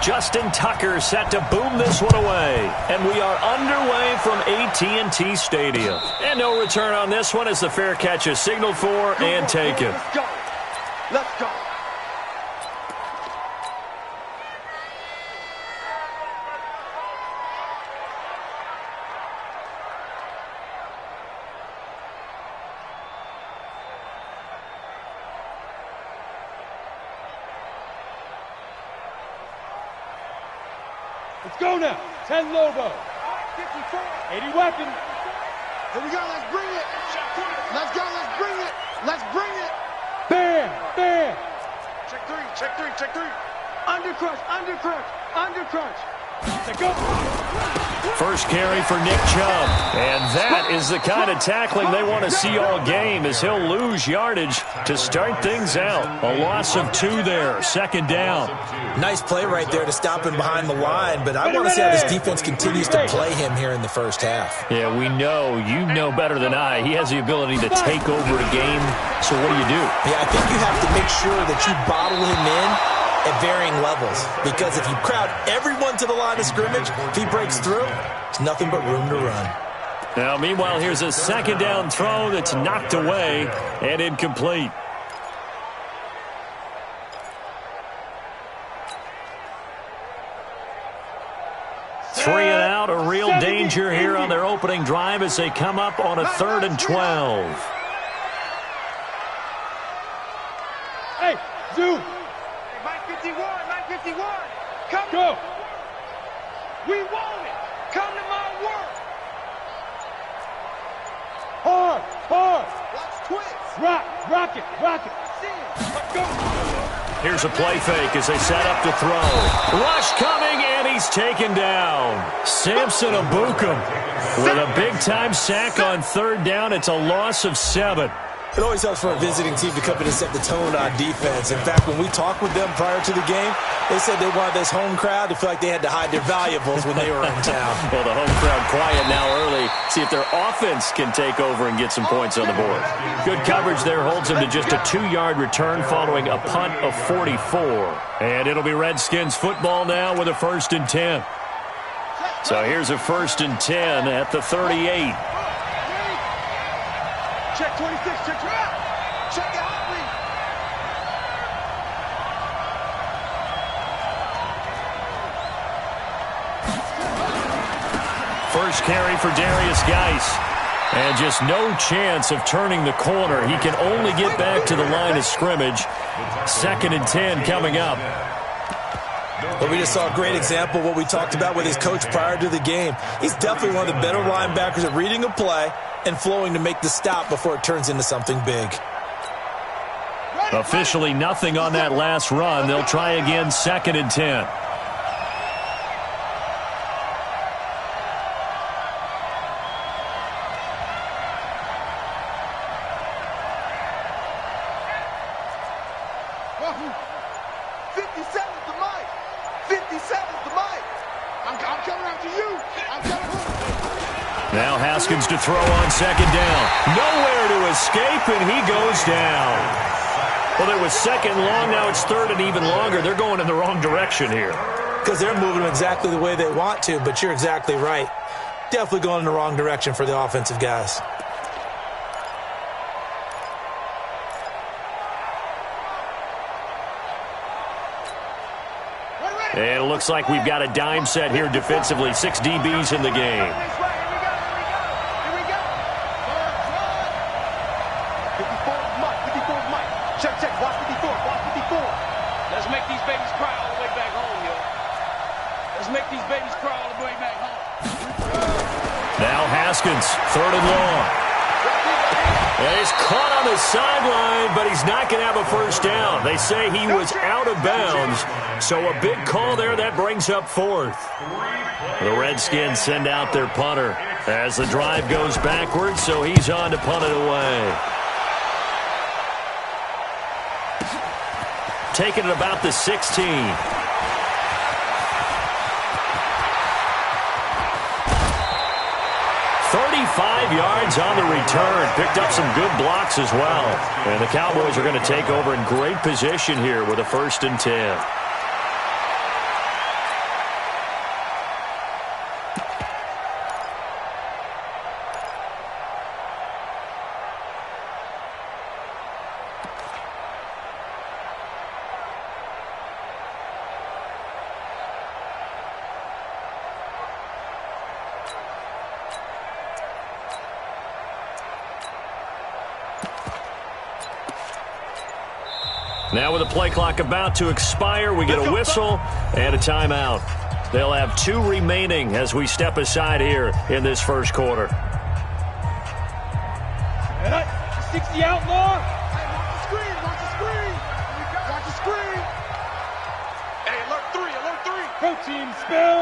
Justin Tucker set to boom this one away. And we are underway from AT&T Stadium. And no return on this one as the fair catch is signaled for and taken. Let's go. Let's go. Let's go now. 10 Lobo. 80 weapons. Here we go. Let's bring it. Let's go. Let's bring it. Let's bring it. Bam. Bam. Check three. Check three. Check three. Undercrunch. Undercrunch. Undercrunch. Let's go. First carry for Nick Chubb. And that is the kind of tackling they want to see all game as he'll lose yardage to start things out. A loss of 2 there. Second down. Nice play right there to stop him behind the line, but I want to see how this defense continues to play him here in the first half. Yeah, we know. You know better than I. He has the ability to take over a game. So what do you do? Yeah, I think you have to make sure that you bottle him in at varying levels, because if you crowd everyone to the line of scrimmage, if he breaks through, there's nothing but room to run. Now, meanwhile, here's a second down throw that's knocked away and incomplete. Three and out, a real danger here on their opening drive as they come up on a 3rd and 12. Hey, Zoo. Mike 51. Mike 51. Come. Go. We want it. Come to my work. Hard. Hard. Watch twist. Rock it. Rock it. Let's go. Here's a play fake as they set up to throw. Rush coming, and he's taken down. Samson Abukum with a big-time sack on 3rd down. It's a loss of 7. It always helps for a visiting team to come in and set the tone on defense. In fact, when we talked with them prior to the game, they said they wanted this home crowd to feel like they had to hide their valuables when they were in town. Well, the home crowd quiet now early. See if their offense can take over and get some points on the board. Good coverage there holds them to just a 2-yard return following a punt of 44. And it'll be Redskins football now with a 1st and 10. So here's a 1st and 10 at the 38. Check 26. Check out. Check the hot lead. First carry for Darius Geis. And just no chance of turning the corner. He can only get back to the line of scrimmage. 2nd and 10 coming up. But we just saw a great example of what we talked about with his coach prior to the game. He's definitely one of the better linebackers at reading a play and flowing to make the stop before it turns into something big. Officially nothing on that last run. They'll try again 2nd and 10. Now Haskins to throw on 2nd down. Nowhere to escape, and he goes down. Well, it was 2nd long. Now it's 3rd and even longer. They're going in the wrong direction here. Because they're moving them exactly the way they want to, but you're exactly right. Definitely going in the wrong direction for the offensive guys. And it looks like we've got a dime set here defensively. 6 DBs in the game. Now Haskins, 3rd and long. And he's caught on the sideline, but he's not going to have a 1st down. They say he was out of bounds, so a big call there. That brings up 4th. The Redskins send out their punter as the drive goes backwards, so he's on to punt it away. Taking it about the 16. 35 yards on the return. Picked up some good blocks as well. And the Cowboys are going to take over in great position here with a 1st and 10. Now with the play clock about to expire, we get a whistle and a timeout. They'll have 2 remaining as we step aside here in this first quarter. 60 outlaw. Hey, watch the screen, watch the screen. Watch the screen. Hey, alert 3, alert 3. Protein spill.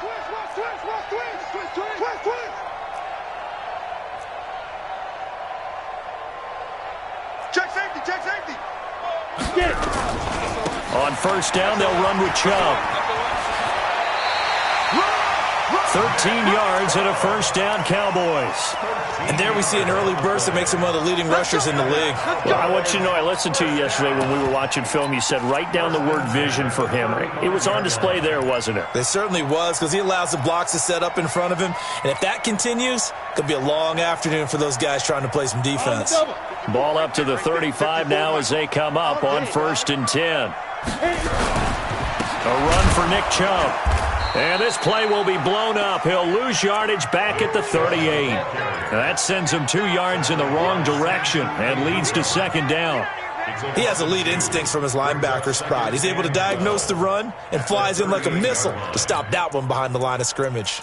Twist, watch, twist, watch, twist. Twist, twist, twist, twist. Check safety, check safety. Get it. On first down, they'll run with Chubb. 13 yards and a first down, Cowboys. And there we see an early burst that makes him one of the leading rushers in the league. Well, I want you to know, I listened to you yesterday when we were watching film. You said write down the word vision for him. It was on display there, wasn't it? It certainly was, because he allows the blocks to set up in front of him. And if that continues, it could be a long afternoon for those guys trying to play some defense. Ball up to the 35 now as they come up on 1st and 10. A run for Nick Chubb. And this play will be blown up. He'll lose yardage back at the 38. That sends him 2 yards in the wrong direction and leads to 2nd down. He has elite instincts from his linebacker spot. He's able to diagnose the run and flies in like a missile to stop that one behind the line of scrimmage.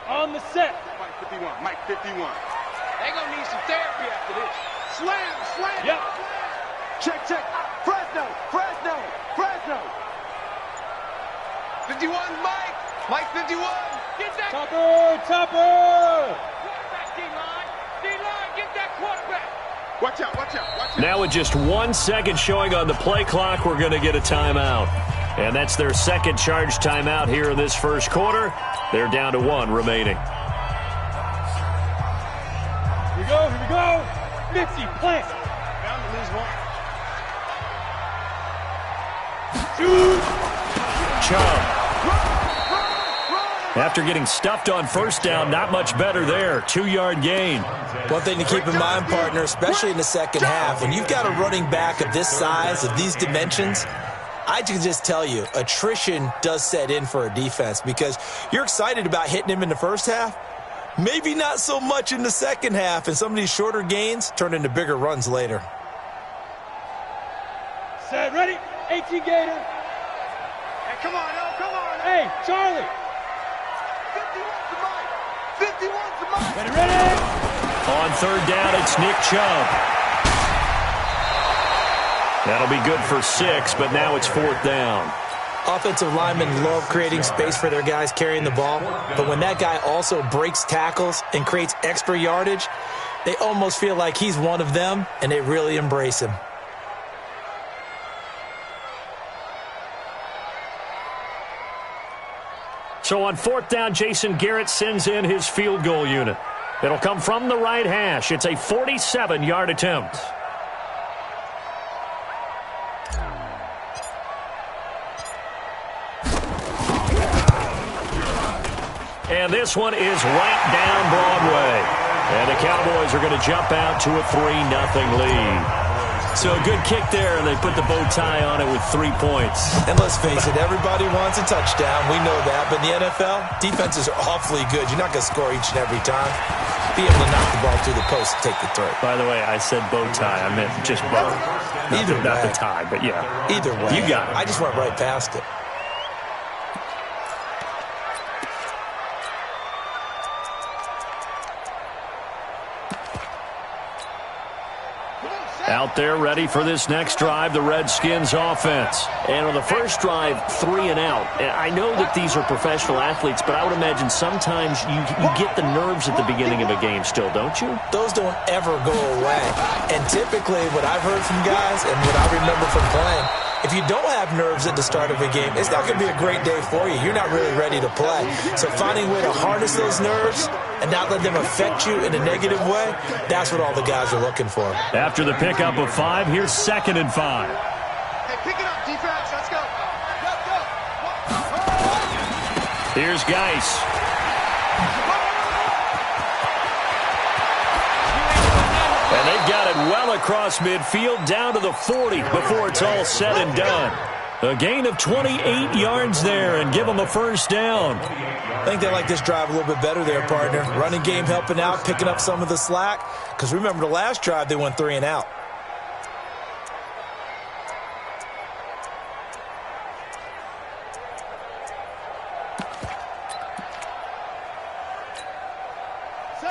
On the set. Mike 51, Mike 51. They gonna need some therapy after this. Slam, slam. Yep. Check, check. Fresno, Fresno, Fresno. 51, Mike. Mike 51. Get that Topper, topper. quarterback, D-line. D-line, get that quarterback. Watch out, watch out, watch out. Now with just 1 second showing on the play clock, we're going to get a timeout. And that's their second charge timeout here in this first quarter. They're down to 1 remaining. Here we go, here we go. 50, plant. Bound to lose one. Shoot. Chubb. After getting stuffed on first down, not much better there. 2-yard gain. One thing to keep in mind, partner, especially in the second half, when you've got a running back of this size, of these dimensions, I can just tell you, attrition does set in for a defense because you're excited about hitting him in the first half. Maybe not so much in the second half, and some of these shorter gains turn into bigger runs later. Set, ready. 18 Gator. Hey, come on, yo, come on. Hey, Charlie. 51 to Mike. 51 to Mike. Ready, ready. On 3rd down, it's Nick Chubb. That'll be good for 6, but now it's 4th down. Offensive linemen love creating space for their guys carrying the ball, but when that guy also breaks tackles and creates extra yardage, they almost feel like he's one of them, and they really embrace him. So on 4th down, Jason Garrett sends in his field goal unit. It'll come from the right hash. It's a 47-yard attempt. And this one is right down Broadway. And the Cowboys are going to jump out to a 3-0 lead. So a good kick there, and they put the bow tie on it with 3 points. And let's face it, everybody wants a touchdown. We know that. But in the NFL, defenses are awfully good. You're not going to score each and every time. Be able to knock the ball through the post and take the throw. By the way, I said bow tie. I meant just bow. Not the tie, but yeah. Either way. You got it. I just went right past it. Out there ready for this next drive, the Redskins offense. And on the first drive, 3 and out. And I know that these are professional athletes, but I would imagine sometimes you get the nerves at the beginning of a game still, don't you? Those don't ever go away. And typically what I've heard from guys and what I remember from playing, if you don't have nerves at the start of a game, it's not going to be a great day for you. You're not really ready to play. So finding a way to harness those nerves and not let them affect you in a negative way, that's what all the guys are looking for. After the pickup of 5, here's 2nd and 5. Hey, pick it up, defense. Let's go. Let's go. Here's Geis. And they've got it well across midfield down to the 40 before it's all said and done. A gain of 28 yards there and give them a first down. I think they like this drive a little bit better there, partner. Running game helping out, picking up some of the slack. Because remember the last drive, they went 3 and out.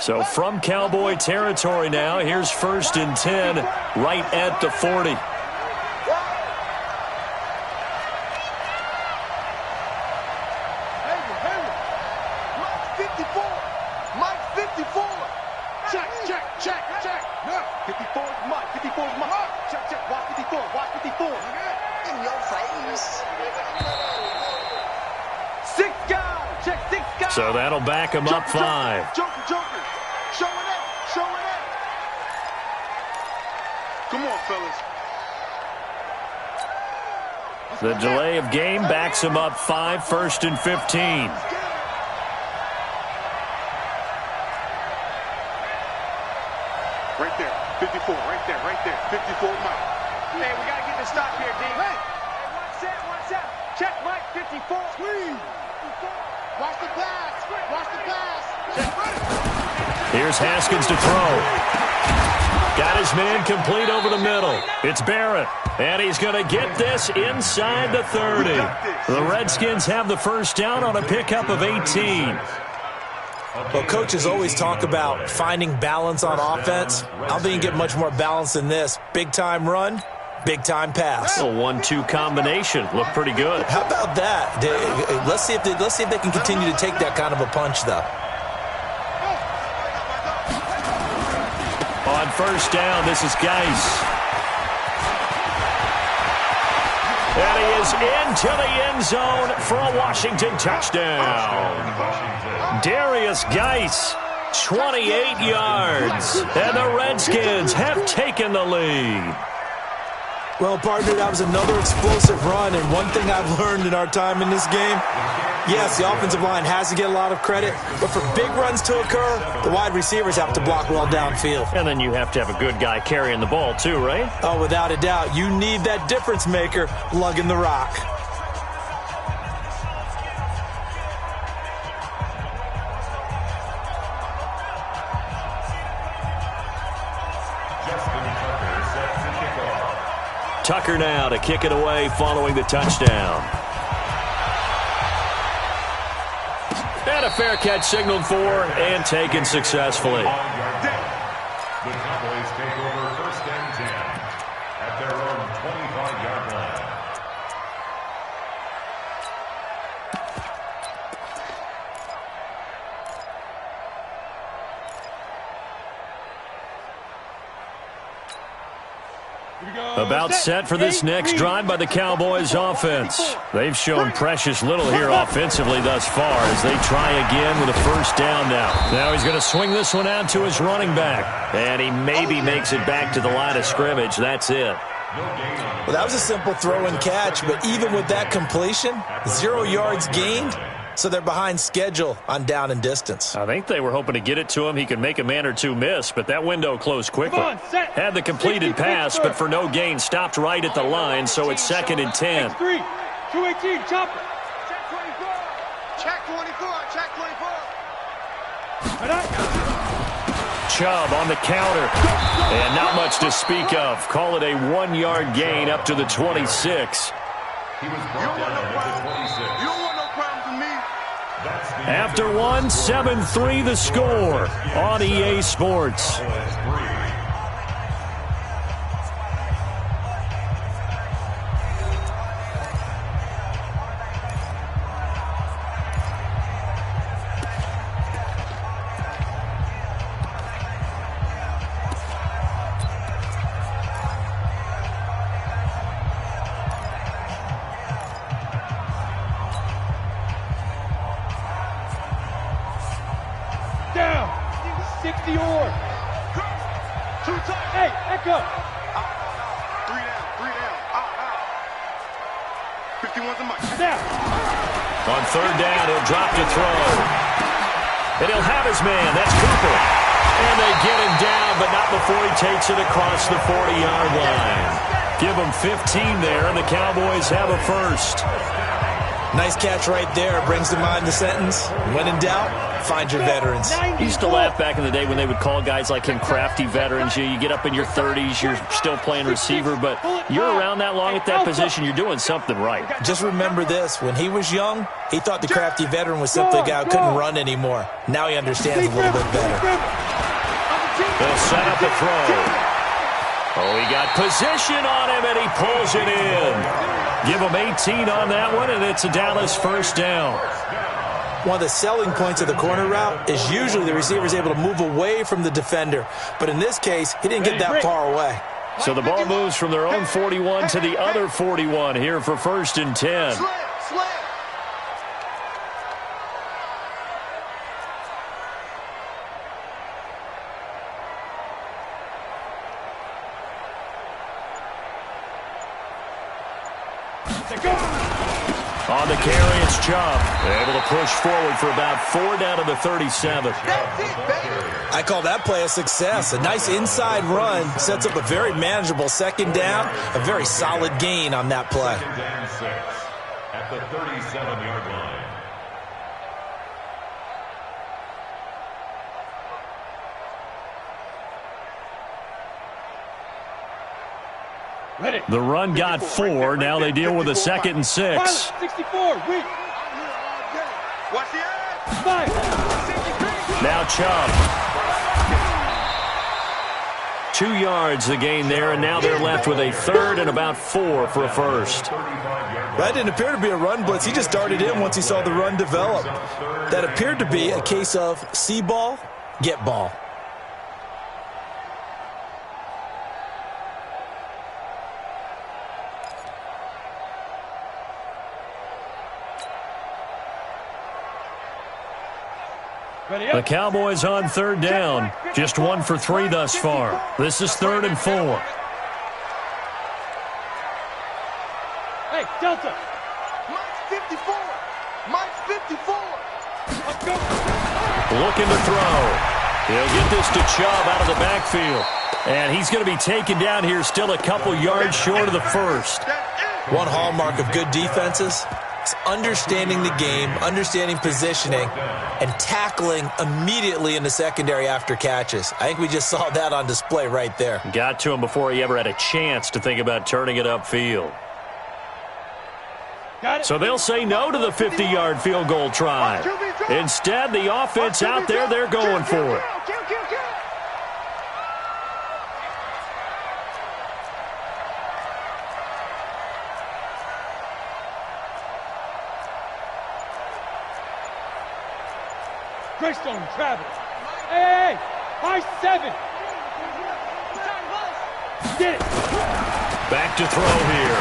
So from Cowboy territory now, here's 1st and 10, right at the 40. So that'll back him up 5. Joker. Show it up. Come on, fellas. The delay of game backs him up 5, 1st and 15. Right there. 54. Right there. 54, Mike. Hey, we got to get the stop here, D. Hey, one set. Check, Mike. 54. Squeeze. Watch the pass. Here's Haskins to throw. Got his man complete over the middle. It's Barrett, and he's going to get this inside the 30. The Redskins have the first down on a pickup of 18. Well, coaches always talk about finding balance on offense. I don't think you get much more balance than this. Big-time run, big-time pass. A 1-2 combination. Looked pretty good. How about that? Let's see if they can continue to take that kind of a punch, though. On first down, this is Geis. And he is into the end zone for a Washington touchdown. Darius Geis, 28 yards. And the Redskins have taken the lead. Well, partner, that was another explosive run, and one thing I've learned in our time in this game, yes, the offensive line has to get a lot of credit, but for big runs to occur, the wide receivers have to block well downfield. And then you have to have a good guy carrying the ball too, right? Oh, without a doubt. You need that difference maker lugging the rock. Tucker now to kick it away following the touchdown. And a fair catch signaled for and taken successfully. The Cowboys take over 1st and 10 at their own 25-yard line. About set for this next drive by the Cowboys offense. They've shown precious little here offensively thus far as they try again with a first down now. Now he's going to swing this one out to his running back. And he maybe makes it back to the line of scrimmage. That's it. Well, that was a simple throw and catch, but even with that completion, 0 yards gained, so they're behind schedule on down and distance. I think they were hoping to get it to him. He could make a man or two miss, but that window closed quickly. Had the completed pass, but for no gain, stopped right at the line, so it's 2nd and 10. 218, chopper. Check 24. Chubb on the counter, and not much to speak of. Call it a 1-yard gain up to the 26. He was brought down at the 26. You don't want no problems with me. After one, 7-3 the score on EA Sports. Down. 60 or. Hey, echo. 3 down. Out. 51's a mic. Down. On third down, he'll drop to throw. And he'll have his man. That's Cooper. And they get him down, but not before he takes it across the 40-yard line. Give them 15 there, and the Cowboys have a first. Nice catch right there. Brings to mind the sentence, when in doubt, find your veterans. I used to laugh back in the day when they would call guys like him crafty veterans. You get up in your 30s, you're still playing receiver, but you're around that long at that position, you're doing something right. Just remember this. When he was young, he thought the crafty veteran was simply a guy who couldn't run anymore. Now he understands a little bit better. They'll set up the throw. Oh, he got position on him, and he pulls it in. Give him 18 on that one, and it's a Dallas first down. One of the selling points of the corner route is usually the receiver is able to move away from the defender. But in this case, he didn't get that far away. So the ball moves from their own 41 to the other 41 here for 1st and 10. On the carry, it's Chubb. Able to push forward for about 4 down to the 37. I call that play a success. A nice inside run sets up a very manageable 2nd down. A very solid gain on that play. 2nd and 6 at the 37-yard line. The run got 4. Now they deal with a 2nd and 6. 64, weak. Watch the edge. Now Chubb. 2 yards the gain there, and now they're left with a 3rd and about 4 for a first. That didn't appear to be a run blitz. He just darted in once he saw the run develop. That appeared to be a case of see ball, get ball. The Cowboys on 3rd down. Just 1 for 3 thus far. This is 3rd and 4. Hey, Delta. Mike's 54. Mike's 54. Let's go. Looking to throw. He'll get this to Chubb out of the backfield. And he's going to be taken down here still a couple yards short of the first. One hallmark of good defenses is understanding the game, understanding positioning, and tackling immediately in the secondary after catches. I think we just saw that on display right there. Got to him before he ever had a chance to think about turning it upfield. So they'll say no to the 50-yard field goal try. Instead, the offense out there, they're going for it. Greystone travel. Hey, high 7. Get it. Back to throw here.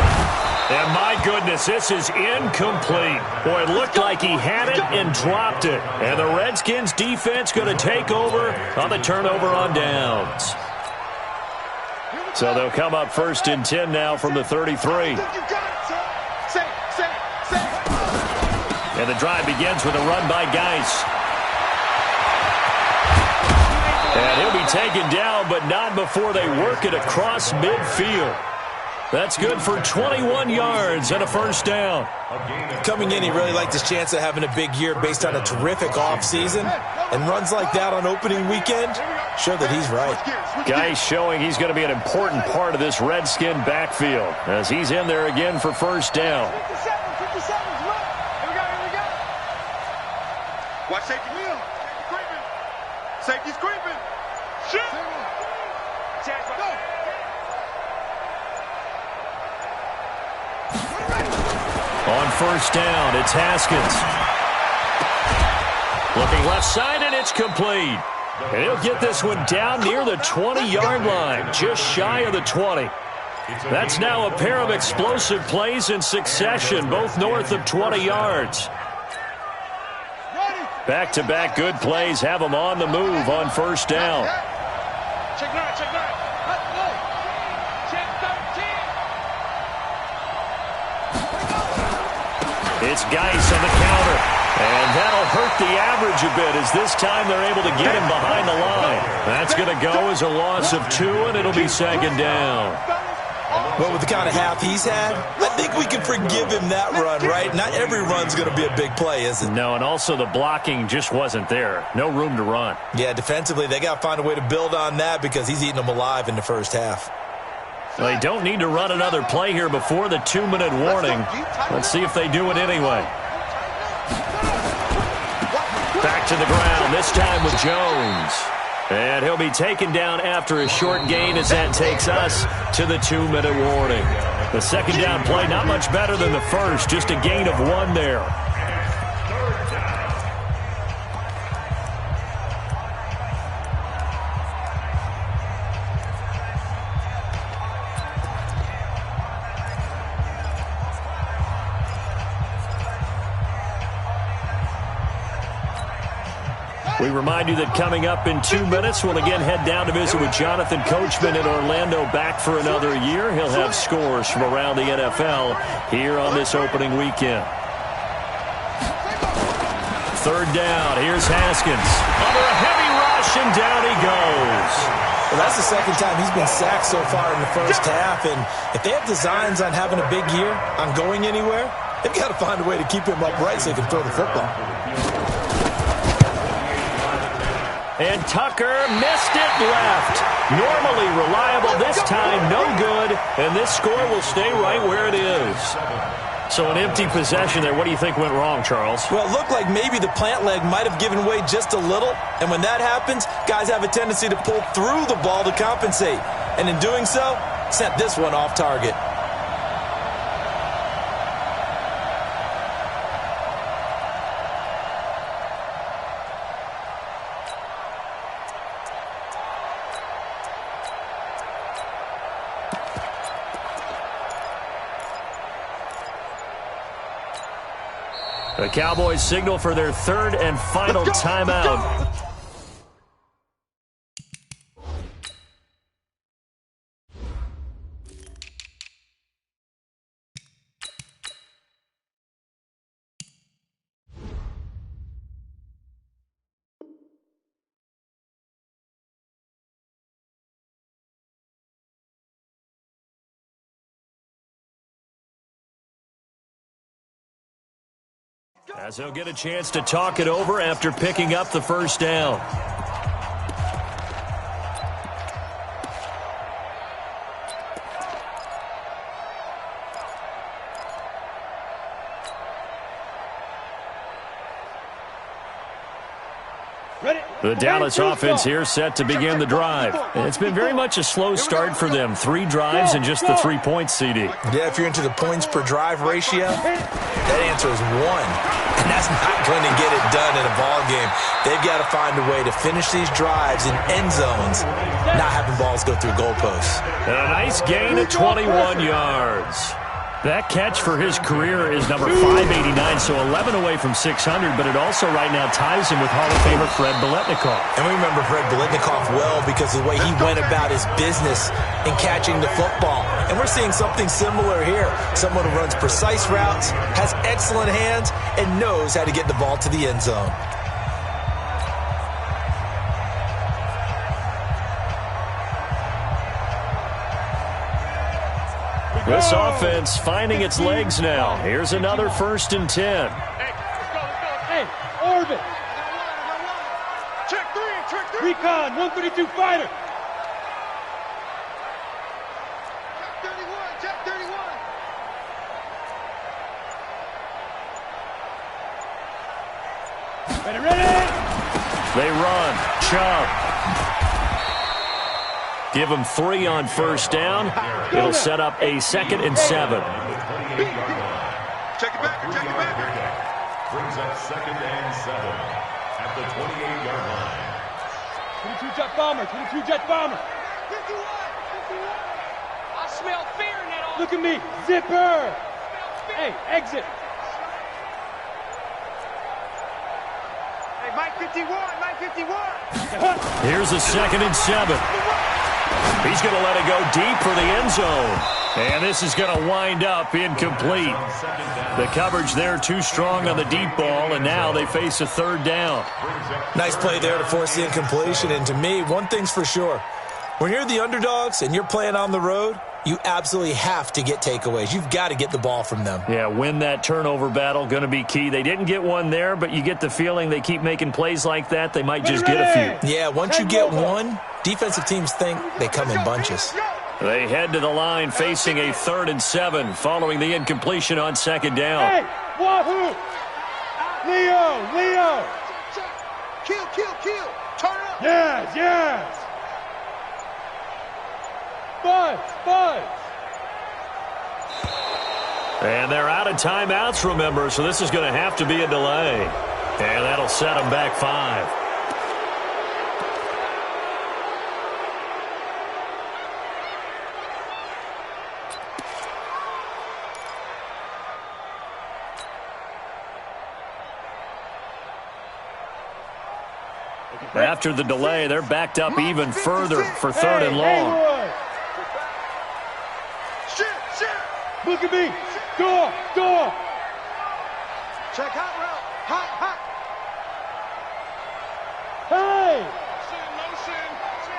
And my goodness, this is incomplete. Boy, it looked like he had it and dropped it. And the Redskins defense going to take over on the turnover on downs. So they'll come up 1st and 10 now from the 33. And the drive begins with a run by Geis. And he'll be taken down, but not before they work it across midfield. That's good for 21 yards and a first down. Coming in, he really liked his chance of having a big year based on a terrific offseason. And runs like that on opening weekend show that he's right. Geis showing he's going to be an important part of this Redskin backfield as he's in there again for first down. 57, 57, come on. Here we go. Watch safety. Safety's creeping. Shit. Go. On first down, it's Haskins. Looking left side, and it's complete. And he'll get this one down near the 20-yard line, just shy of the 20. That's now a pair of explosive plays in succession, both north of 20 yards. Back-to-back good plays have them on the move on first down. Check 9, check 9. Let's go. Check 13. It's Geis on the counter. And that'll hurt the average a bit as this time they're able to get him behind the line. That's going to go as a loss of 2, and it'll be 2nd down. Well, with the kind of half he's had, I think we can forgive him that run, right? Not every run's going to be a big play, is it? No, and also the blocking just wasn't there. No room to run. Yeah, defensively, they got to find a way to build on that because he's eating them alive in the first half. They don't need to run another play here before the 2-minute warning. Let's see if they do it anyway. Back to the ground, this time with Jones. And he'll be taken down after a short gain as that takes us to the 2-minute warning. The second down play, not much better than the first, just a gain of 1 there. We remind you that coming up in 2 minutes, we'll again head down to visit with Jonathan Coachman in Orlando, back for another year. He'll have scores from around the NFL here on this opening weekend. Third down, here's Haskins. Under a heavy rush, and down he goes. Well, that's the second time he's been sacked so far in the first half, and if they have designs on having a big year, on going anywhere, they've got to find a way to keep him upright so he can throw the football. And Tucker missed it left. Normally reliable, this time no good. And this score will stay right where it is. So an empty possession there. What do you think went wrong, Charles? Well, it looked like maybe the plant leg might have given way just a little. And when that happens, guys have a tendency to pull through the ball to compensate. And in doing so, sent this one off target. The Cowboys signal for their third and final timeout. As he'll get a chance to talk it over after picking up the first down. The Dallas offense here set to begin the drive. It's been very much a slow start for them. 3 drives and just the 3 points, CD. Yeah, if you're into the points per drive ratio, that answer is 1. And that's not going to get it done in a ball game. They've got to find a way to finish these drives in end zones, not having balls go through goalposts. And a nice gain of 21 yards. That catch for his career is number 589, so 11 away from 600, but it also right now ties him with Hall of Famer Fred Biletnikoff. And we remember Fred Biletnikoff well because of the way he went about his business in catching the football. And we're seeing something similar here. Someone who runs precise routes, has excellent hands, and knows how to get the ball to the end zone. This offense finding its legs now. Here's another 1st and 10. Hey, Orbit. Check 3. Recon, 132 fighter. Check 31. Ready. They run. Chubb. Give them 3 on first down. It'll set up a 2nd and 7. Check it back. Brings up 2nd and 7 at the 28-yard line. 22 jet bomber. 51. I smell fear in that. Look at me. Zipper. Hey, exit. Hey, Mike 51. Here's a 2nd and 7. He's going to let it go deep for the end zone. And this is going to wind up incomplete. The coverage there too strong on the deep ball, and now they face a 3rd down. Nice play there to force the incompletion. And to me, one thing's for sure. When you're the underdogs and you're playing on the road, you absolutely have to get takeaways. You've got to get the ball from them. Yeah, win that turnover battle, going to be key. They didn't get one there, but you get the feeling they keep making plays like that, they might just get a few. Yeah, once you get one, defensive teams think they come in bunches. They head to the line facing a 3rd and 7 following the incompletion on 2nd down. Hey, Wahoo! Leo! Kill. Turn up. Yes! Buzz! And they're out of timeouts, remember, so this is going to have to be a delay. And that'll set them back 5. After the delay, they're backed up even further for 3rd and long. Look at me. Door. Check hot route. Hot. Hey.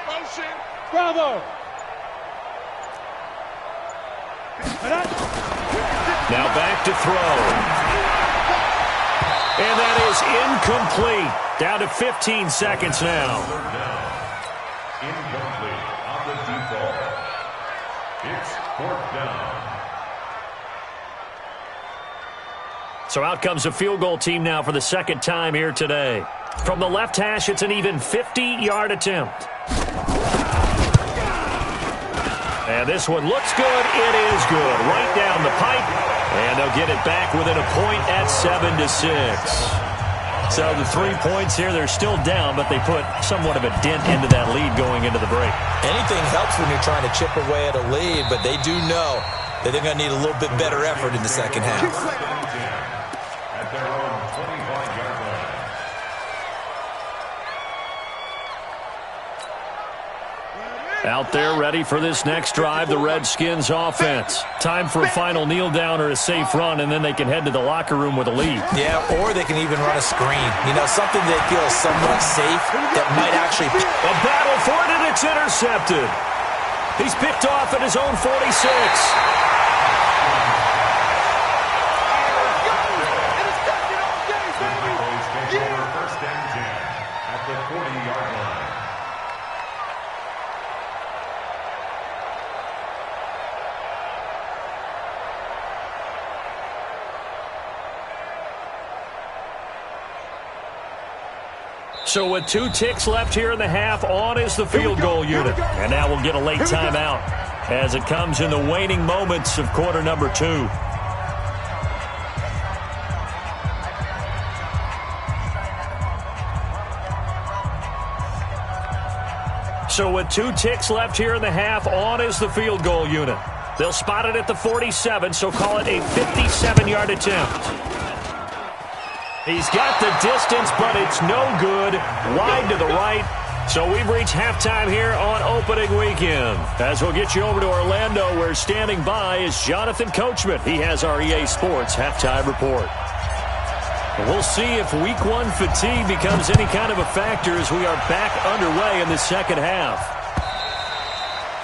Motion. Bravo. Now back to throw. And that is incomplete. Down to 15 seconds now. Incomplete on the default. It's 4th down. So out comes a field goal team now for the 2nd time here today. From the left hash, it's an even 50-yard attempt. And this one looks good. It is good. Right down the pipe. And they'll get it back within a point at 7-6. So the 3 points here, they're still down, but they put somewhat of a dent into that lead going into the break. Anything helps when you're trying to chip away at a lead, but they do know that they're going to need a little bit better effort in the second half. At their own 25-yard line. Out there ready for this next drive, the Redskins offense. Time for a final kneel down or a safe run, and then they can head to the locker room with a lead. Yeah, or they can even run a screen. You know, something they feel is somewhat safe that might actually... A battle for it, and it's intercepted. He's picked off at his own 46. First and 10 at the 40-yard line. So with 2 ticks left here in the half, on is the field goal unit. And now we'll get a late timeout as it comes in the waning moments of quarter number 2. So with 2 ticks left here in the half, on is the field goal unit. They'll spot it at the 47, so call it a 57-yard attempt. He's got the distance, but it's no good. Wide to the right. So we've reached halftime here on opening weekend. As we'll get you over to Orlando, where standing by is Jonathan Coachman. He has our EA Sports halftime report. We'll see if week 1 fatigue becomes any kind of a factor as we are back underway in the second half.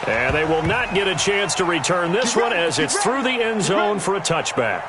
And they will not get a chance to return this one as it's through the end zone for a touchback.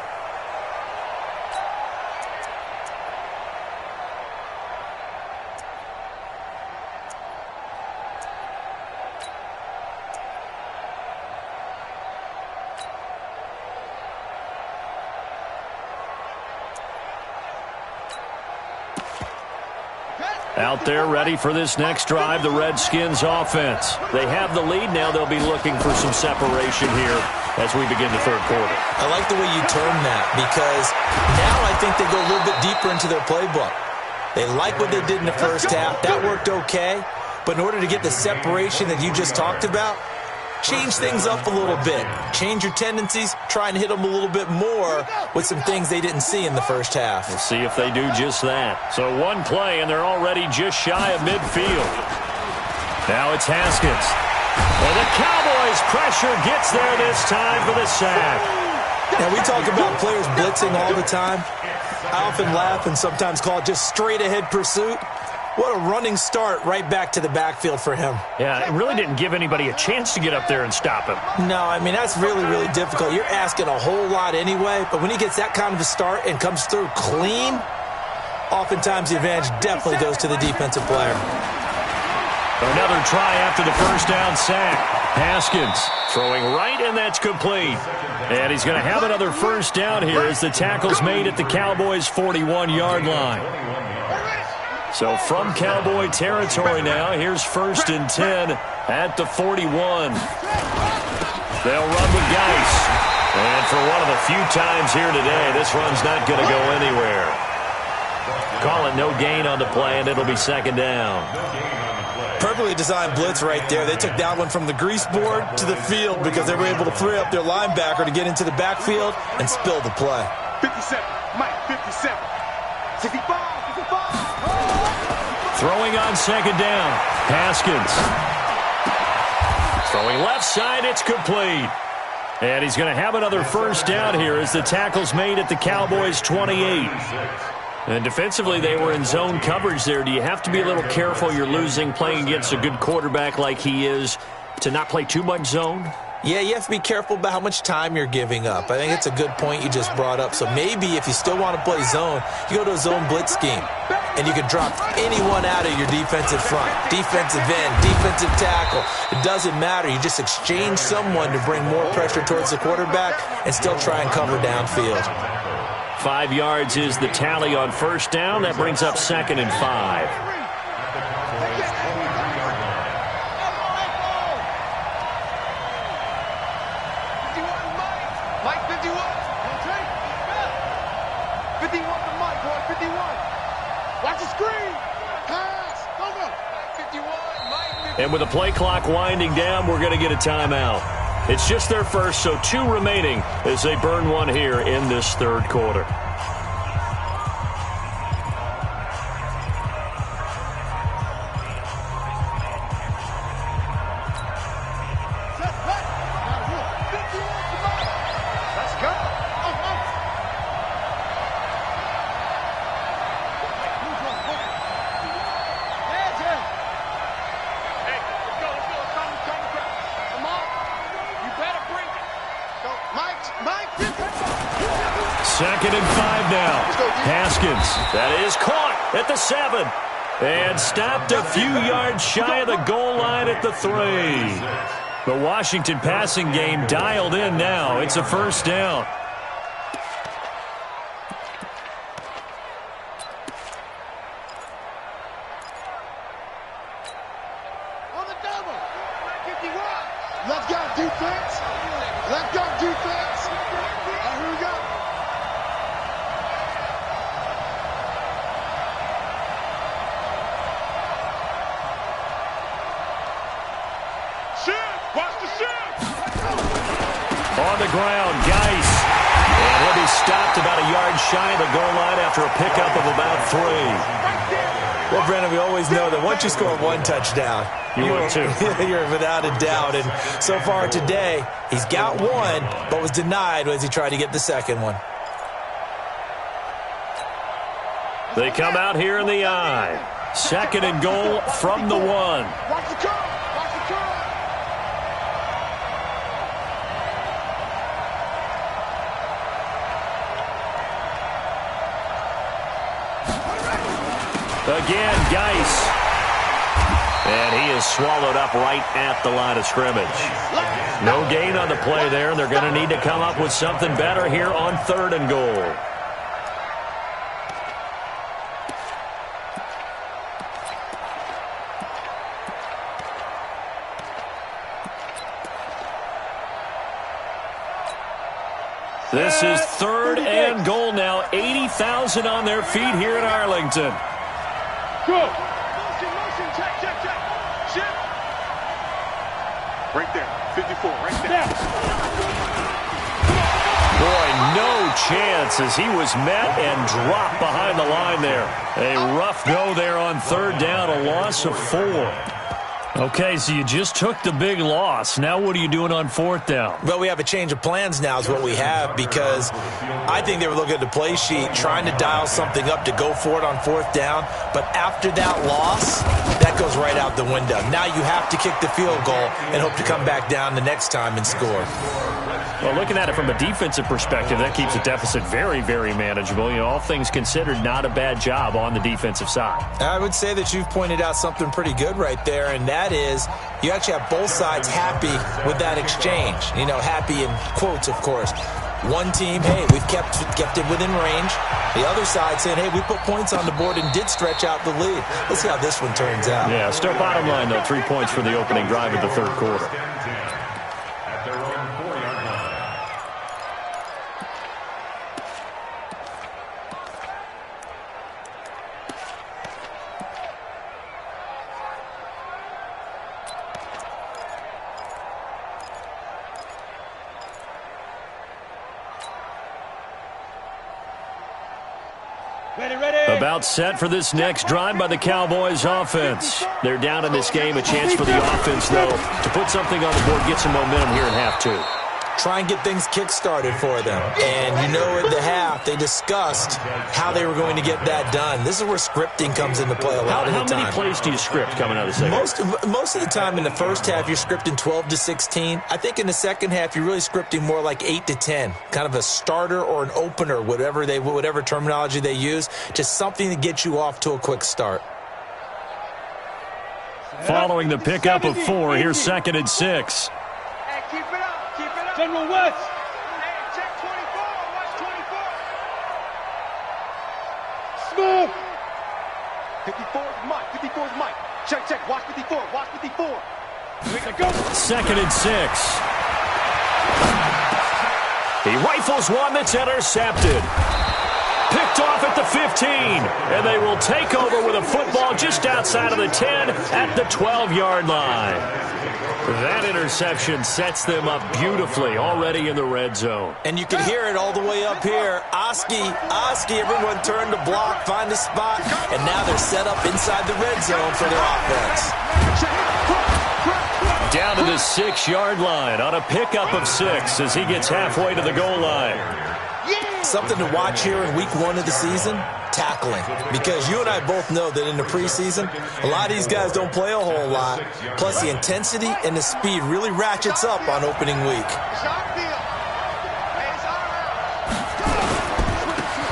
Out there ready for this next drive, the Redskins offense. They have the lead now. They'll be looking for some separation here as we begin the third quarter. I like the way you term that because now I think they go a little bit deeper into their playbook. They like what they did in the first half. That worked okay. But in order to get the separation that you just talked about, change things up a little bit. Change your tendencies. Try and hit them a little bit more with some things they didn't see in the first half. We'll see if they do just that. So one play, and they're already just shy of midfield. Now it's Haskins. And the Cowboys' pressure gets there this time for the sack. Now, we talk about players blitzing all the time. I often laugh and sometimes call it just straight-ahead pursuit. What a running start right back to the backfield for him. Yeah, it really didn't give anybody a chance to get up there and stop him. No, I mean, that's really, really difficult. You're asking a whole lot anyway, but when he gets that kind of a start and comes through clean, oftentimes the advantage definitely goes to the defensive player. Another try after the first down sack. Haskins throwing right, and that's complete. And he's going to have another first down here as the tackle's made at the Cowboys' 41-yard line. So from Cowboy territory now, here's 1st and 10 at the 41. They'll run with Geis. And for one of the few times here today, this run's not going to go anywhere. Call it no gain on the play, and it'll be 2nd down. Perfectly designed blitz right there. They took that one from the grease board to the field because they were able to free up their linebacker to get into the backfield and spill the play. 57, Mike, 57. 65, 65. Throwing on 2nd down. Haskins. Throwing left side, it's complete. And he's going to have another first down here as the tackle's made at the Cowboys' 28. And defensively, they were in zone coverage there. Do you have to be a little careful? You're losing, playing against a good quarterback like he is, to not play too much zone? Yeah, you have to be careful about how much time you're giving up. I think it's a good point you just brought up. So maybe if you still want to play zone, you go to a zone blitz scheme. And you can drop anyone out of your defensive front, defensive end, defensive tackle. It doesn't matter. You just exchange someone to bring more pressure towards the quarterback and still try and cover downfield. 5 yards is the tally on first down. That brings up 2nd and 5. Mike, 51. 51 to Mike, boy, 51. Watch the screen. Pass. Go. 51, Mike. And with the play clock winding down, we're going to get a timeout. It's just their first, so 2 remaining as they burn one here in this 3rd quarter. Second and 5 now. Haskins, that is caught at the 7. And stopped a few yards shy of the goal line at the 3. The Washington passing game dialed in now. It's a first down. On the double. 51. Let's go, defense. Let's go, defense. Here we go. On the ground, Geis. And he'll be stopped about a yard shy of the goal line after a pickup of about 3. Well, Brandon, we always know that once you score 1 touchdown, you're without a doubt. And so far today, he's got 1, but was denied as he tried to get the 2nd one. They come out here in the eye. 2nd and goal from the 1. Watch the curve. Watch the curve. Again, Geis. And he is swallowed up right at the line of scrimmage. No gain on the play there. They're going to need to come up with something better here on 3rd and goal. This is 3rd and goal now. 80,000 on their feet here in Arlington. Go. Motion, check. Shift. Right there, 54, right there. Boy, no chance as he was met and dropped behind the line there. A rough go there on 3rd down, a loss of 4. Okay, so you just took the big loss. Now what are you doing on fourth down? Well, we have a change of plans now is what we have, because I think they were looking at the play sheet, trying to dial something up to go for it on fourth down. But after that loss, that goes right out the window. Now you have to kick the field goal and hope to come back down the next time and score. Well, looking at it from a defensive perspective, that keeps the deficit very, very manageable. You know, all things considered, not a bad job on the defensive side. I would say that you've pointed out something pretty good right there, and that is you actually have both sides happy with that exchange. You know, happy in quotes, of course. One team, hey, we've kept it within range. The other side saying, hey, we put points on the board and did stretch out the lead. Let's see how this one turns out. Yeah, still bottom line, though, 3 points for the opening drive of the third quarter. At their own 4-yard line. About set for this next drive by the Cowboys offense. They're down in this game. A chance for the offense, though, to put something on the board, get some momentum here in half two. Try and get things kick-started for them. And you know, at the half, they discussed how they were going to get that done. This is where scripting comes into play a lot of the time. How many plays do you script coming out of the second? Most of the time in the first half, you're scripting 12 to 16. I think in the second half, you're really scripting more like 8 to 10. Kind of a starter or an opener, whatever terminology they use. Just something to get you off to a quick start. Following the pickup of 4, here's 2nd and 6. Hey, keep it up. Keep it up. General West. Hey, check 24. Watch 24. Smooth. 54 is Mike. 54 is Mike. Check. Watch 54. Watch 54. Go. 2nd and 6. He rifles one that's intercepted. Picked off at the 15, and they will take over with a football just outside of the 10 at the 12-yard line. That interception sets them up beautifully already in the red zone. And you can hear it all the way up here. Oski, everyone turned to block, find a spot, and now they're set up inside the red zone for their offense. Down to the 6-yard line on a pickup of 6 as he gets halfway to the goal line. Something to watch here in week 1 of the season, tackling. Because you and I both know that in the preseason, a lot of these guys don't play a whole lot. Plus, the intensity and the speed really ratchets up on opening week.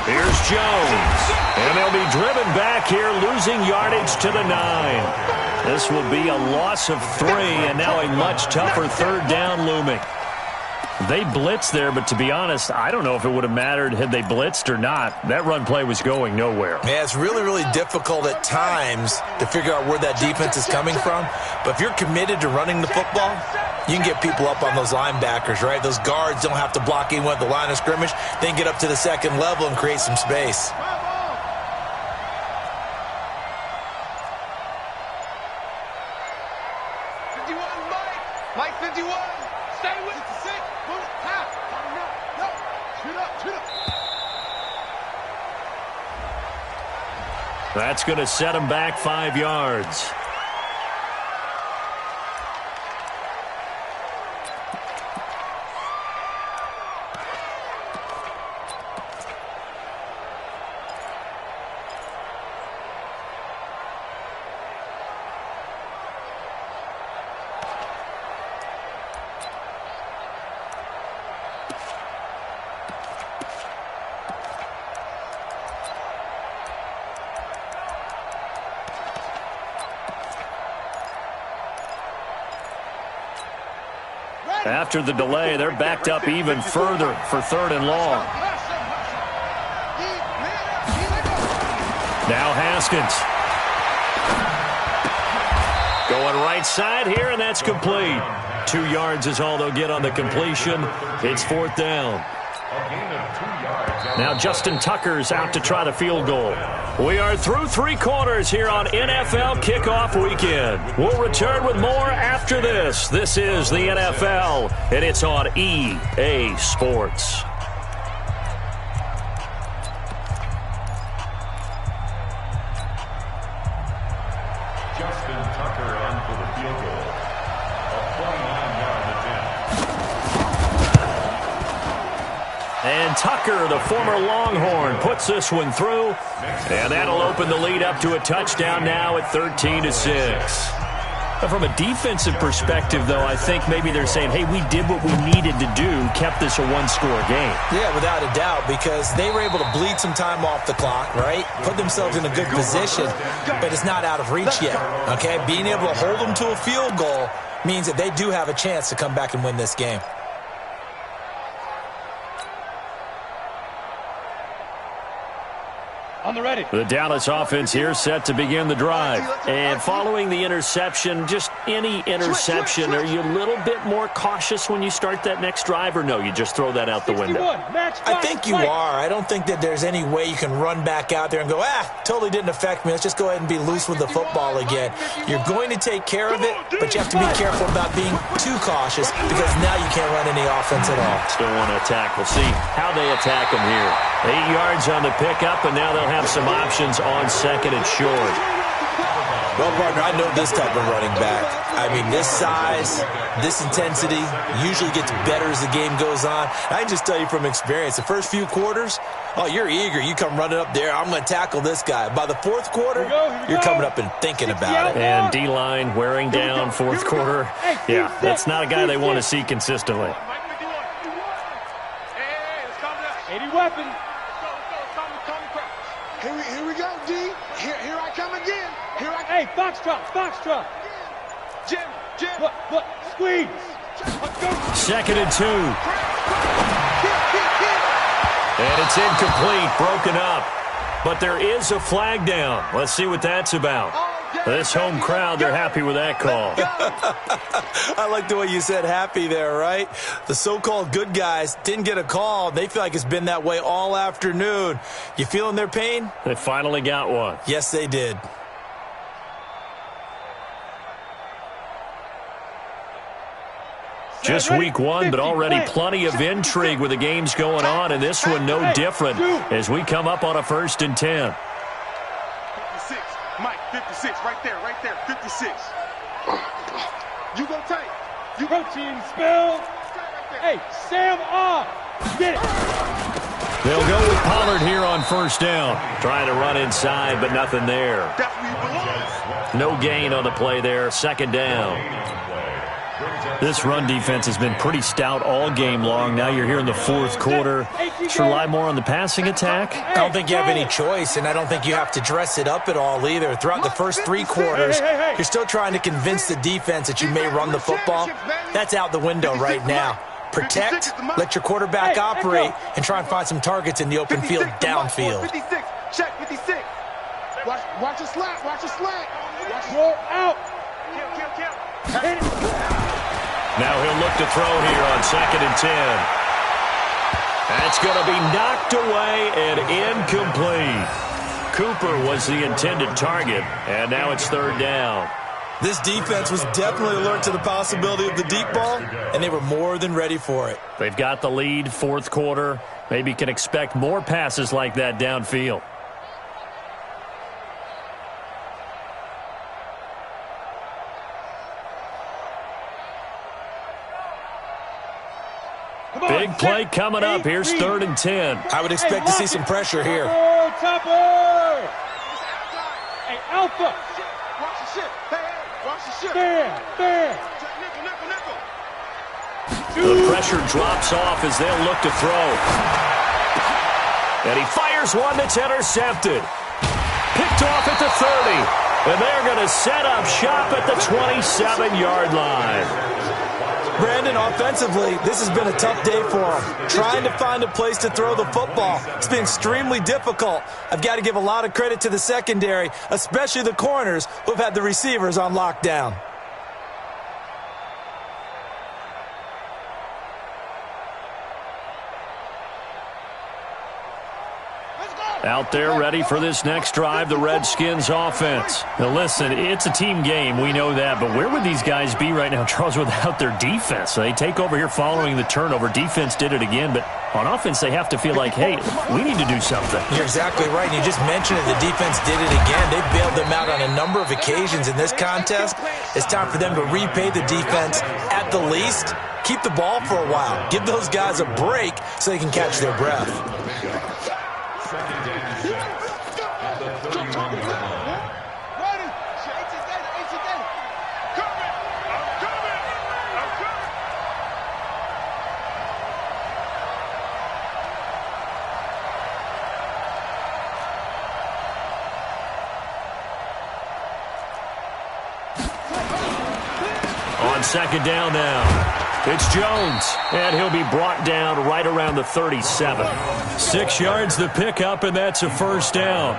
Here's Jones. And they'll be driven back here, losing yardage to the 9. This will be a loss of 3, and now a much tougher third down looming. They blitzed there, but to be honest, I don't know if it would have mattered had they blitzed or not. That run play was going nowhere. Yeah, it's really, really difficult at times to figure out where that defense is coming from. But if you're committed to running the football, you can get people up on those linebackers, right? Those guards don't have to block anyone at the line of scrimmage. They can get up to the second level and create some space. 51. Stay with it. 6. Move. Half. No. Shoot up. That's going to set him back 5 yards. After the delay, they're backed up even further for 3rd and long. Now Haskins. Going right side here, and that's complete. 2 yards is all they'll get on the completion. It's 4th down. Now Justin Tucker's out to try the field goal. We are through 3 quarters here on NFL Kickoff Weekend. We'll return with more after this. This is the NFL, and it's on EA Sports. Justin Tucker on for the field goal. A 29-yard attempt. And Tucker, the former Longhorn, puts this one through. And that'll open the lead up to a touchdown now at 13-6. From a defensive perspective, though, I think maybe they're saying, hey, we did what we needed to do, kept this a one-score game. Yeah, without a doubt, because they were able to bleed some time off the clock, right? Put themselves in a good position, but it's not out of reach yet, okay? Being able to hold them to a field goal means that they do have a chance to come back and win this game. On the ready. The Dallas offense here set to begin the drive. And following the interception, just any interception, are you a little bit more cautious when you start that next drive, or no, you just throw that out the window? I think you are. I don't think that there's any way you can run back out there and go, totally didn't affect me. Let's just go ahead and be loose with the football again. You're going to take care of it, but you have to be careful about being too cautious because now you can't run any offense at all. Still want to attack. We'll see how they attack them here. 8 yards on the pickup, and now they'll have some options on second and short. Well, partner, I know this type of running back. I mean, this size, this intensity usually gets better as the game goes on. I can just tell you from experience, the first few quarters, you're eager. You come running up there, I'm going to tackle this guy. By the fourth quarter, you're coming up and thinking about it. And D-line wearing down fourth quarter. Yeah, that's not a guy they want to see consistently. 80 weapons. Here we go, D. Here I come again. Hey, Foxtrot. Jim. Look, squeeze. Second and 2. And it's incomplete, broken up. But there is a flag down. Let's see what that's about. This home crowd, they're happy with that call. I like the way you said happy there, right? The so-called good guys didn't get a call. They feel like it's been that way all afternoon. You feeling their pain? They finally got one. Yes, they did. Just week one, but already plenty of intrigue with the games going on, and this one no different as we come up on a 1st and 10. 56, Mike, 56, right there, 56. You go tight. You Protein spill. Hey, Sam off. Get it. They'll go with Pollard here on 1st down. Trying to run inside, but nothing there. That's where you belong. No gain on the play there. 2nd down. This run defense has been pretty stout all game long. Now you're here in the 4th quarter. Should rely more on the passing attack? I don't think you have any choice, and I don't think you have to dress it up at all either. Throughout the first 3 quarters, you're still trying to convince the defense that you may run the football. That's out the window right now. Protect, let your quarterback operate, and try and find some targets in the open field downfield. 56, check 56. Watch your slack. Roll out. Kill. Now he'll look to throw here on 2nd and 10. That's going to be knocked away and incomplete. Cooper was the intended target, and now it's 3rd down. This defense was definitely alert to the possibility of the deep ball, and they were more than ready for it. They've got the lead, 4th quarter. Maybe can expect more passes like that downfield. Big play coming up. Here's 3rd and 10. I would expect to see some pressure here. Topper! Hey, Alpha! Watch the shit. Hey, watch the shit. There. Nickel. The pressure drops off as they'll look to throw. And he fires one that's intercepted. Picked off at the 30. And they're going to set up shop at the 27-yard line. Brandon, offensively, this has been a tough day for them. Trying to find a place to throw the football. It's been extremely difficult. I've got to give a lot of credit to the secondary, especially the corners who've had the receivers on lockdown. Let's go. Out there ready for this next drive, the Redskins offense. Now listen, it's a team game, we know that, but where would these guys be right now, Charles, without their defense? They take over here following the turnover. Defense did it again, but on offense they have to feel like, hey, we need to do something. You're exactly right. You just mentioned it. The defense did it again. They bailed them out on a number of occasions in this contest. It's time for them to repay the defense at the least. Keep the ball for a while. Give those guys a break so they can catch their breath. On second down now. It's Jones, and he'll be brought down right around the 37. 6 yards the pickup, and that's a first down.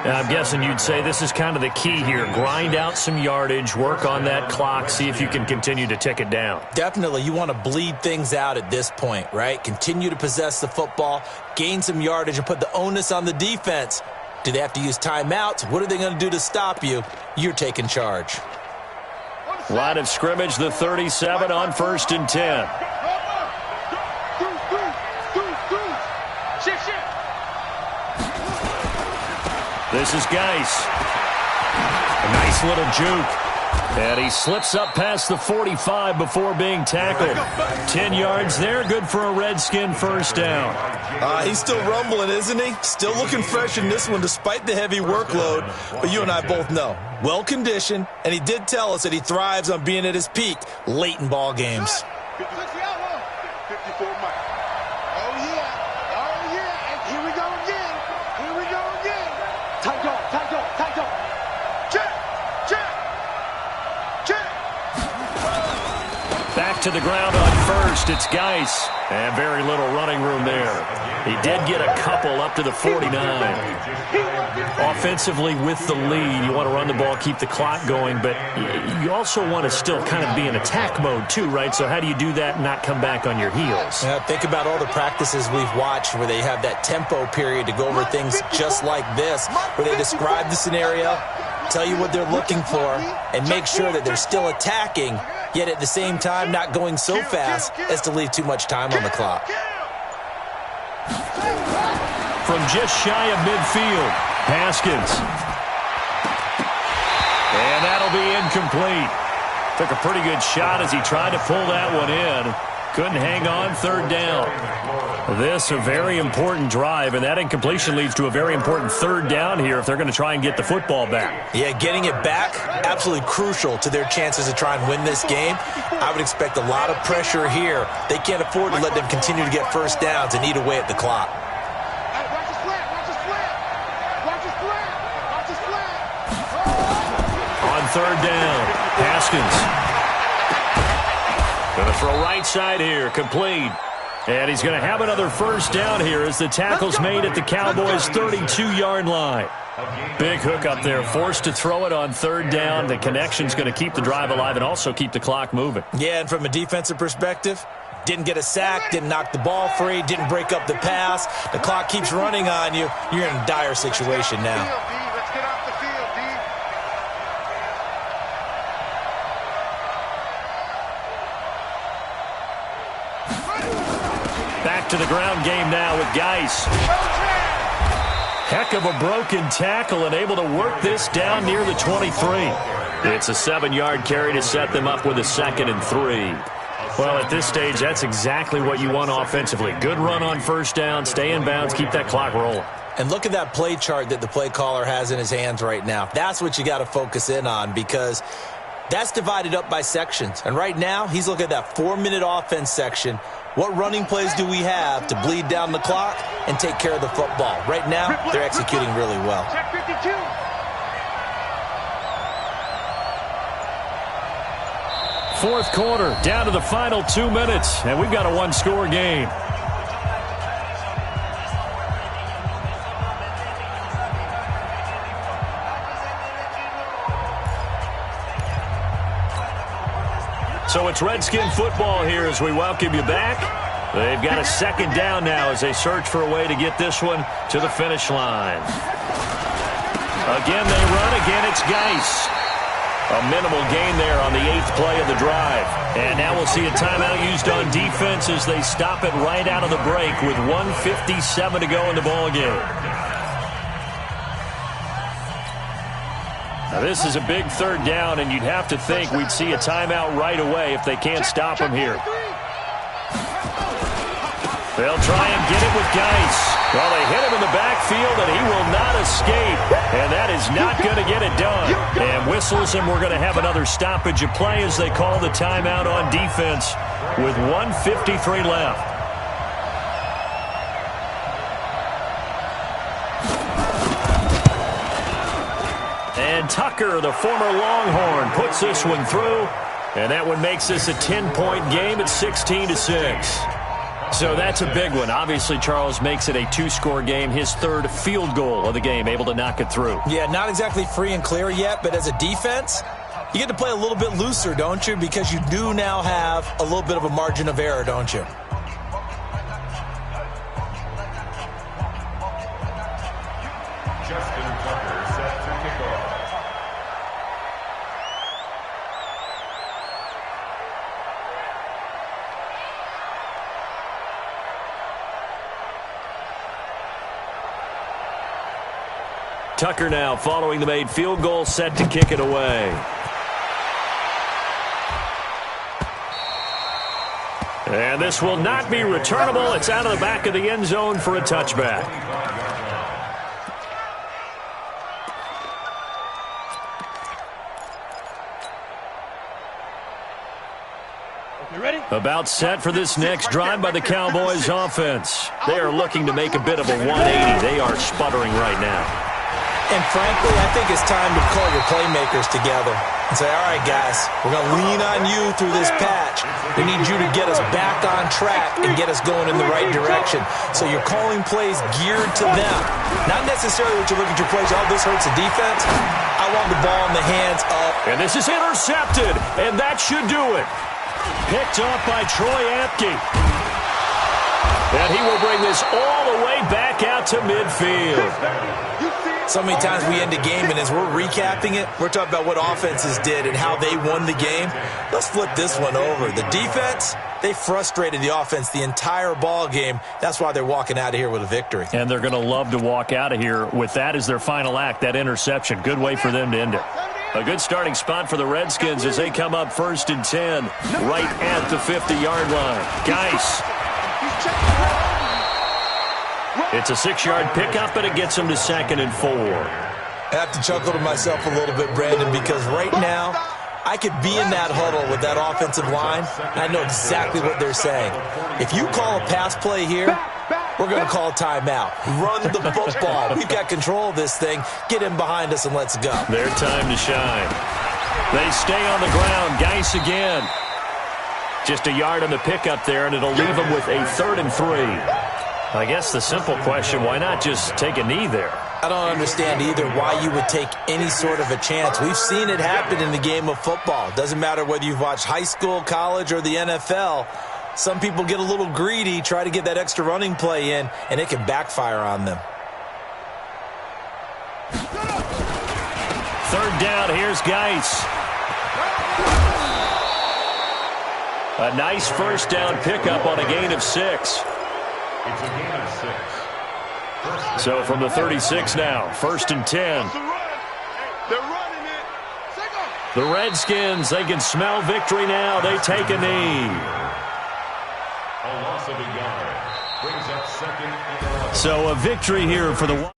Now, I'm guessing you'd say this is kind of the key here. Grind out some yardage, work on that clock, see if you can continue to tick it down. Definitely. You want to bleed things out at this point, right? Continue to possess the football, gain some yardage, and put the onus on the defense. Do they have to use timeouts? What are they going to do to stop you? You're taking charge. Line of scrimmage, the 37 on 1st and 10. This is Geis. A nice little juke. And he slips up past the 45 before being tackled. 10 yards there, good for a Redskin first down. He's still rumbling, isn't he? Still looking fresh in this one despite the heavy workload. But you and I both know, well-conditioned, and he did tell us that he thrives on being at his peak late in ball games. 54 Mike. Oh, yeah. Oh, yeah. And here we go again. Here we go again. Tight dog, tight dog, tight dog. Check, check, check. Back to the ground on first. It's Geis. And very little running room there. He did get a couple up to the 49. Offensively with the lead, you want to run the ball, keep the clock going, but you also want to still kind of be in attack mode too, right? So how do you do that and not come back on your heels? Yeah, think about all the practices we've watched where they have that tempo period to go over things just like this, where they describe the scenario, tell you what they're looking for, and make sure that they're still attacking, yet at the same time not going so fast as to leave too much time on the clock. From just shy of midfield, Haskins. And that'll be incomplete. Took a pretty good shot as he tried to pull that one in. Couldn't hang on, third down. This a very important drive, and that incompletion leads to a very important third down here if they're going to try and get the football back. Yeah, getting it back, absolutely crucial to their chances to try and win this game. I would expect a lot of pressure here. They can't afford to let them continue to get first downs and eat away at the clock. Hey, watch the slant, watch the slant. Watch the slant, watch the slant. On third down, Haskins. Going to throw right side here, complete. And he's going to have another first down here as the tackle's made at the Cowboys' 32-yard line. Big hook up there, forced to throw it on third down. The connection's going to keep the drive alive and also keep the clock moving. Yeah, and from a defensive perspective, didn't get a sack, didn't knock the ball free, didn't break up the pass. The clock keeps running on you. You're in a dire situation now. Let's get off the field, D. Back to the ground game now with Geis. Heck of a broken tackle and able to work this down near the 23. It's a 7-yard carry to set them up with a 2nd and 3. Well, at this stage, that's exactly what you want offensively. Good run on first down, stay in bounds, keep that clock rolling. And look at that play chart that the play caller has in his hands right now. That's what you got to focus in on because that's divided up by sections. And right now, he's looking at that 4-minute offense section. What running plays do we have to bleed down the clock and take care of the football? Right now, they're executing really well. Check 52. Fourth quarter, down to the final 2 minutes, and we've got a one-score game. So it's Redskin football here as we welcome you back. They've got a second down now as they search for a way to get this one to the finish line. Again, they run. Again, it's Geis. A minimal gain there on the 8th play of the drive. And now we'll see a timeout used on defense as they stop it right out of the break with 1:57 to go in the ballgame. Now, this is a big third down, and you'd have to think we'd see a timeout right away if they can't stop him here. They'll try and get it with Geis. Well, they hit him in the backfield, and he will not escape. And that is not going to get it done. And whistles, and we're going to have another stoppage of play as they call the timeout on defense with 1:53 left. And Tucker, the former Longhorn, puts this one through. And that one makes this a 10-point game at 16-6. So that's a big one. Obviously, Charles makes it a 2-score game. His third field goal of the game, able to knock it through. Yeah, not exactly free and clear yet, but as a defense, you get to play a little bit looser, don't you? Because you do now have a little bit of a margin of error, don't you? Justin Tucker set to kick off. Tucker now following the made field goal, set to kick it away. And this will not be returnable. It's out of the back of the end zone for a touchback. You ready? About set for this next drive by the Cowboys offense. They are looking to make a bit of a 180. They are sputtering right now. And frankly, I think it's time to call your playmakers together and say, all right, guys, we're going to lean on you through this patch. We need you to get us back on track and get us going in the right direction. So you're calling plays geared to them. Not necessarily what you look at your plays, oh, this hurts the defense. I want the ball in the hands of. And this is intercepted, and that should do it. Picked up by Troy Apke. And he will bring this all the way back out to midfield. So many times we end a game, and as we're recapping it, we're talking about what offenses did and how they won the game. Let's flip this one over. The defense, they frustrated the offense the entire ball game. That's why they're walking out of here with a victory. And they're going to love to walk out of here with that as their final act, that interception. Good way for them to end it. A good starting spot for the Redskins as they come up 1st and 10 right at the 50-yard line. Geis. It's a 6-yard pickup, and it gets them to 2nd and 4. I have to chuckle to myself a little bit, Brandon, because right now I could be in that huddle with that offensive line, and I know exactly what they're saying. If you call a pass play here, we're going to call a timeout. Run the football. We've got control of this thing. Get him behind us and let's go. Their time to shine. They stay on the ground. Geis again. Just a yard on the pickup there, and it'll leave them with a 3rd and 3. I guess the simple question, why not just take a knee there? I don't understand either why you would take any sort of a chance. We've seen it happen in the game of football. Doesn't matter whether you've watched high school, college, or the NFL. Some people get a little greedy, try to get that extra running play in, and it can backfire on them. 3rd down, here's Geis. A nice 1st down pickup on a gain of 6. It's a gain of 6. So from the 36 now, 1st and 10. They're running it. The Redskins, they can smell victory now. They take a knee. A loss of a yard brings up 2nd and 11. So a victory here for the